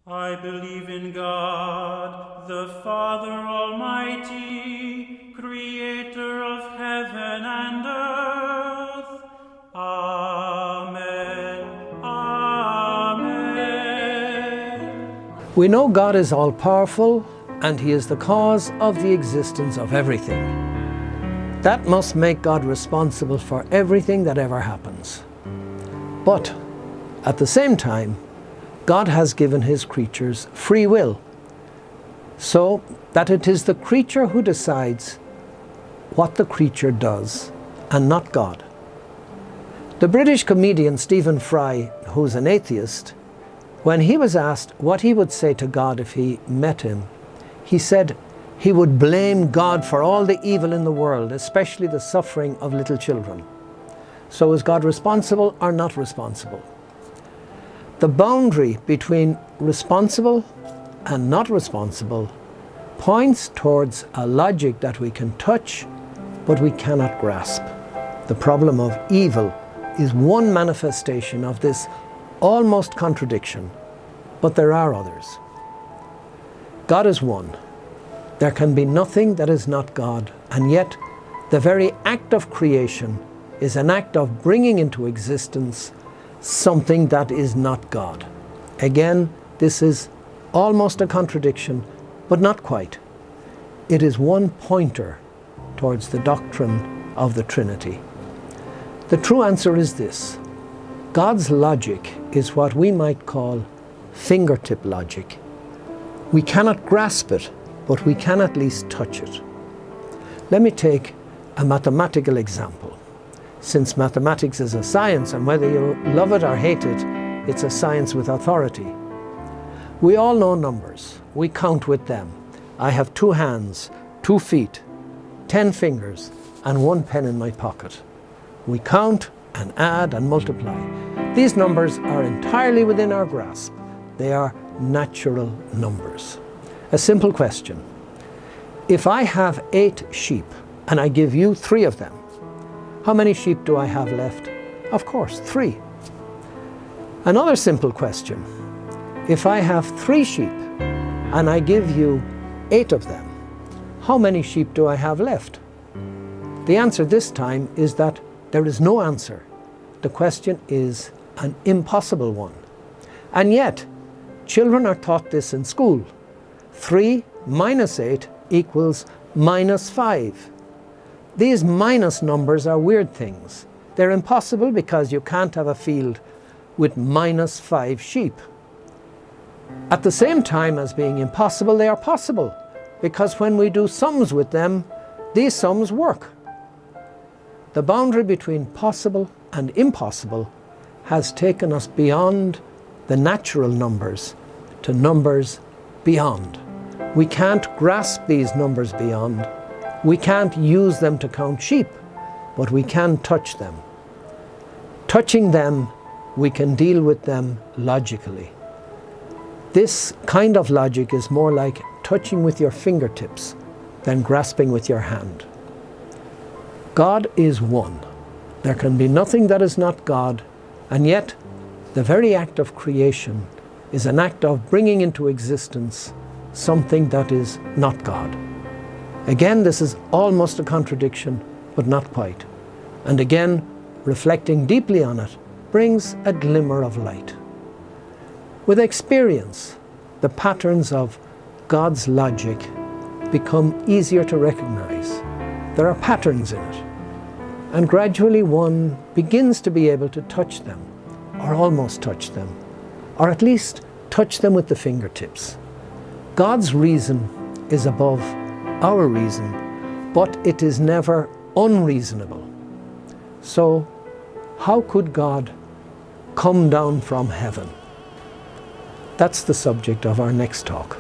I believe in God, the Father Almighty, creator of heaven and earth. Amen. Amen. We know God is all-powerful and He is the cause of the existence of everything. That must make God responsible for everything that ever happens. But at the same time, God has given His creatures free will, so that it is the creature who decides what the creature does, and not God. The British comedian Stephen Fry, who's an atheist, when he was asked what he would say to God if he met Him, he said he would blame God for all the evil in the world, especially the suffering of little children. So is God responsible or not responsible? The boundary between responsible and not responsible points towards a logic that we can touch, but we cannot grasp. The problem of evil is one manifestation of this almost contradiction, but there are others. God is one. There can be nothing that is not God, and yet the very act of creation is an act of bringing into existence something that is not God. Again, this is almost a contradiction, but not quite. It is one pointer towards the doctrine of the Trinity. The true answer is this: God's logic is what we might call fingertip logic. We cannot grasp it, but we can at least touch it. Let me take a mathematical example. Since mathematics is a science, and whether you love it or hate it, it's a science with authority. We all know numbers. We count with them. I have 2 hands, 2 feet, 10 fingers, and 1 pen in my pocket. We count and add and multiply. These numbers are entirely within our grasp. They are natural numbers. A simple question. If I have 8 sheep and I give you 3 of them, how many sheep do I have left? Of course, 3. Another simple question. If I have 3 sheep and I give you 8 of them, how many sheep do I have left? The answer this time is that there is no answer. The question is an impossible one. And yet, children are taught this in school. 3 minus 8 equals minus 5. These minus numbers are weird things. They're impossible because you can't have a field with minus 5 sheep. At the same time as being impossible, they are possible, because when we do sums with them, these sums work. The boundary between possible and impossible has taken us beyond the natural numbers to numbers beyond. We can't grasp these numbers beyond. We can't use them to count sheep, but we can touch them. Touching them, we can deal with them logically. This kind of logic is more like touching with your fingertips than grasping with your hand. God is one. There can be nothing that is not God, and yet the very act of creation is an act of bringing into existence something that is not God. Again, this is almost a contradiction, but not quite. And again, reflecting deeply on it brings a glimmer of light. With experience, the patterns of God's logic become easier to recognize. There are patterns in it. And gradually one begins to be able to touch them, or almost touch them, or at least touch them with the fingertips. God's reason is above our reason, but it is never unreasonable. So, how could God come down from heaven? That's the subject of our next talk.